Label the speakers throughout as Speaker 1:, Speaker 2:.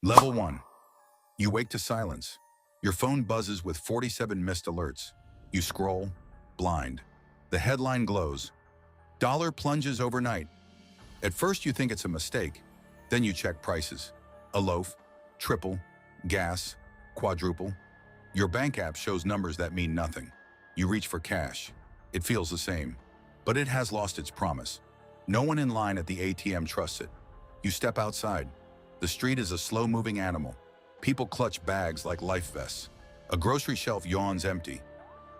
Speaker 1: Level 1. You wake to silence. Your phone buzzes with 47 missed alerts. You scroll, blind. The headline glows. Dollar plunges overnight. At first you think it's a mistake. Then you check prices. A loaf, triple, gas, quadruple. Your bank app shows numbers that mean nothing. You reach for cash. It feels the same, but it has lost its promise. No one in line at the ATM trusts it. You step outside. The street is a slow-moving animal. People clutch bags like life vests. A grocery shelf yawns empty.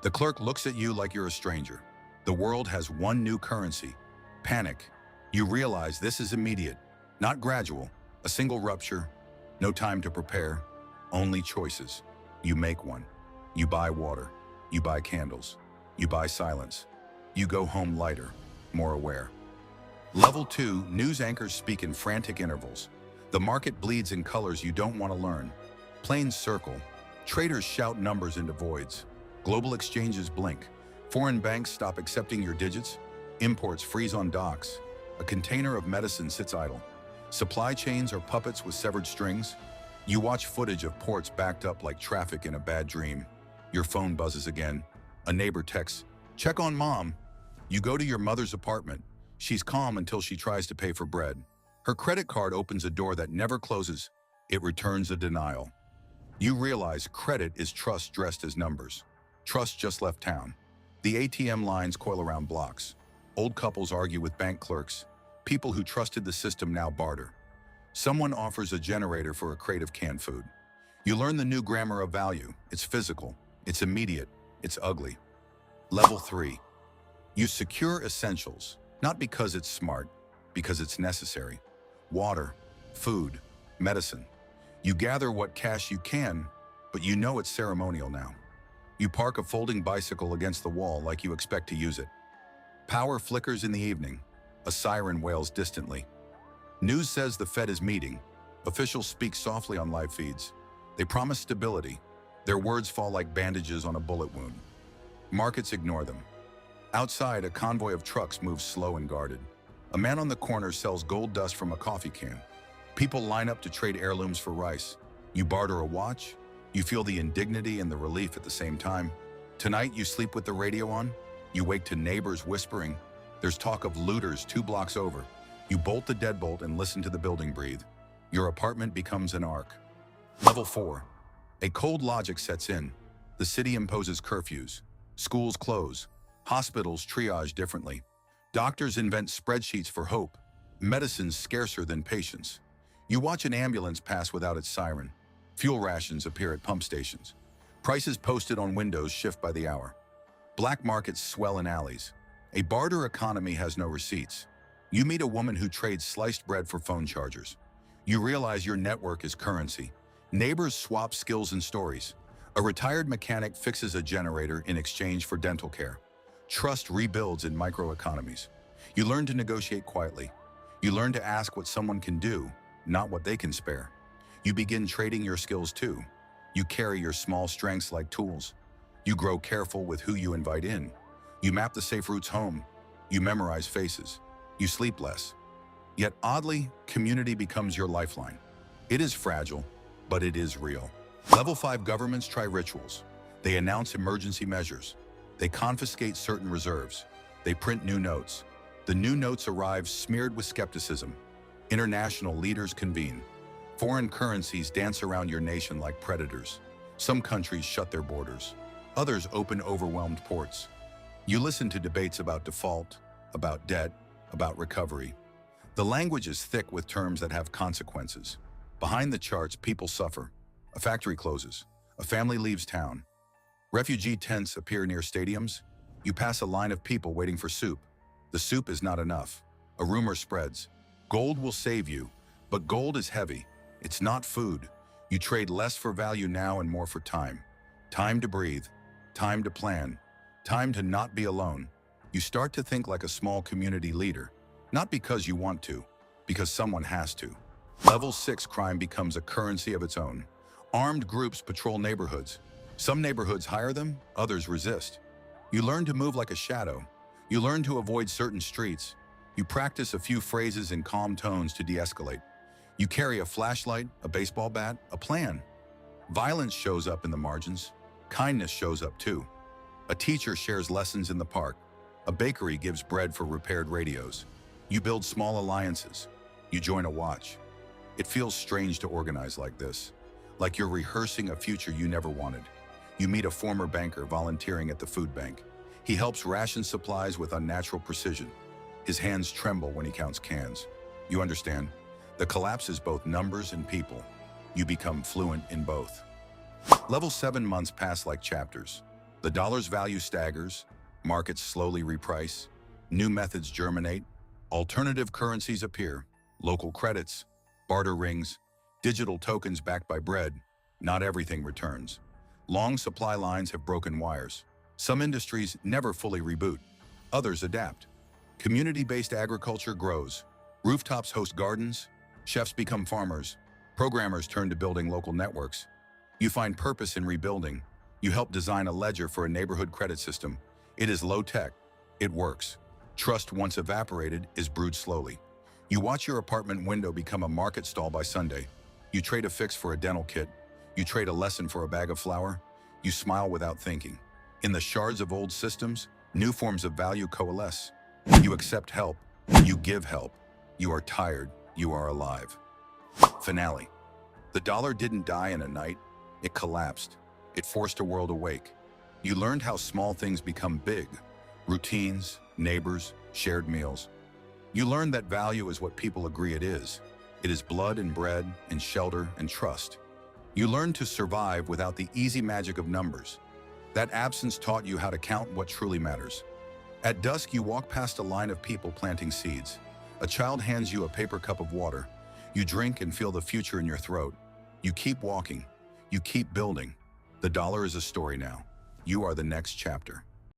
Speaker 1: The clerk looks at you like you're a stranger. The world has one new currency: panic. You realize this is immediate, not gradual. A single rupture, no time to prepare, only choices. You make one. You buy water. You buy candles. You buy silence. You go home lighter, more aware. Level 2, news anchors speak in frantic intervals. The market bleeds in colors you don't want to learn. Planes circle. Traders shout numbers into voids. Global exchanges blink. Foreign banks stop accepting your digits. Imports freeze on docks. A container of medicine sits idle. Supply chains are puppets with severed strings. You watch footage of ports backed up like traffic in a bad dream. Your phone buzzes again. A neighbor texts, "Check on mom." You go to your mother's apartment. She's calm until she tries to pay for bread. Her credit card opens a door that never closes. It returns a denial. You realize credit is trust dressed as numbers. Trust just left town. The ATM lines coil around blocks. Old couples argue with bank clerks. People who trusted the system now barter. Someone offers a generator for a crate of canned food. You learn the new grammar of value. It's physical. It's immediate. It's ugly. Level 3. You secure essentials, not because it's smart, because it's necessary. Water, food, medicine. You gather what cash you can, but you know it's ceremonial now. You park a folding bicycle against the wall like you expect to use it. Power flickers in the evening. A siren wails distantly. News says the Fed is meeting. Officials speak softly on live feeds. They promise stability. Their words fall like bandages on a bullet wound. Markets ignore them. Outside, a convoy of trucks moves slow and guarded. A man on the corner sells gold dust from a coffee can. People line up to trade heirlooms for rice. You barter a watch. You feel the indignity and the relief at the same time. Tonight, you sleep with the radio on. You wake to neighbors whispering. There's talk of looters 2 blocks over. You bolt the deadbolt and listen to the building breathe. Your apartment becomes an ark. Level 4. A cold logic sets in. The city imposes curfews. Schools close. Hospitals triage differently. Doctors invent spreadsheets for hope. Medicine's scarcer than patience. You watch an ambulance pass without its siren. Fuel rations appear at pump stations. Prices posted on windows shift by the hour. Black markets swell in alleys. A barter economy has no receipts. You meet a woman who trades sliced bread for phone chargers. You realize your network is currency. Neighbors swap skills and stories. A retired mechanic fixes a generator in exchange for dental care. Trust rebuilds in microeconomies. You learn to negotiate quietly. You learn to ask what someone can do, not what they can spare. You begin trading your skills too. You carry your small strengths like tools. You grow careful with who you invite in. You map the safe routes home. You memorize faces. You sleep less. Yet oddly, community becomes your lifeline. It is fragile, but it is real. Level 5 governments try rituals. They announce emergency measures. They confiscate certain reserves. They print new notes. The new notes arrive smeared with skepticism. International leaders convene. Foreign currencies dance around your nation like predators. Some countries shut their borders. Others open overwhelmed ports. You listen to debates about default, about debt, about recovery. The language is thick with terms that have consequences. Behind the charts, people suffer. A factory closes. A family leaves town. Refugee tents appear near stadiums. You pass a line of people waiting for soup. The soup is not enough. A rumor spreads. Gold will save you, but gold is heavy. It's not food. You trade less for value now and more for time. Time to breathe. Time to plan. Time to not be alone. You start to think like a small community leader, not because you want to, because someone has to. Level 6 crime becomes a currency of its own. Armed groups patrol neighborhoods. Some neighborhoods hire them, others resist. You learn to move like a shadow. You learn to avoid certain streets. You practice a few phrases in calm tones to de-escalate. You carry a flashlight, a baseball bat, a plan. Violence shows up in the margins. Kindness shows up too. A teacher shares lessons in the park. A bakery gives bread for repaired radios. You build small alliances. You join a watch. It feels strange to organize like this, like you're rehearsing a future you never wanted. You meet a former banker volunteering at the food bank. He helps ration supplies with unnatural precision. His hands tremble when he counts cans. You understand? The collapse is both numbers and people. You become fluent in both. Level 7 months pass like chapters. The dollar's value staggers, markets slowly reprice, new methods germinate, alternative currencies appear, local credits, barter rings, digital tokens backed by bread. Not everything returns. Long supply lines have broken wires. Some industries never fully reboot. Others adapt. Community-based agriculture grows. Rooftops host gardens. Chefs become farmers. Programmers turn to building local networks. You find purpose in rebuilding. You help design a ledger for a neighborhood credit system. It is low-tech. It works. Trust, once evaporated, is brewed slowly. You watch your apartment window become a market stall by Sunday. You trade a fix for a dental kit. You trade a lesson for a bag of flour. You smile without thinking. In the shards of old systems, new forms of value coalesce. You accept help. You give help. You are tired. You are alive. Finale. The dollar didn't die in a night. It collapsed. It forced a world awake. You learned how small things become big. Routines, neighbors, shared meals. You learned that value is what people agree it is. It is blood and bread and shelter and trust. You learned to survive without the easy magic of numbers. That absence taught you how to count what truly matters. At dusk, you walk past a line of people planting seeds. A child hands you a paper cup of water. You drink and feel the future in your throat. You keep walking. You keep building. The dollar is a story now. You are the next chapter.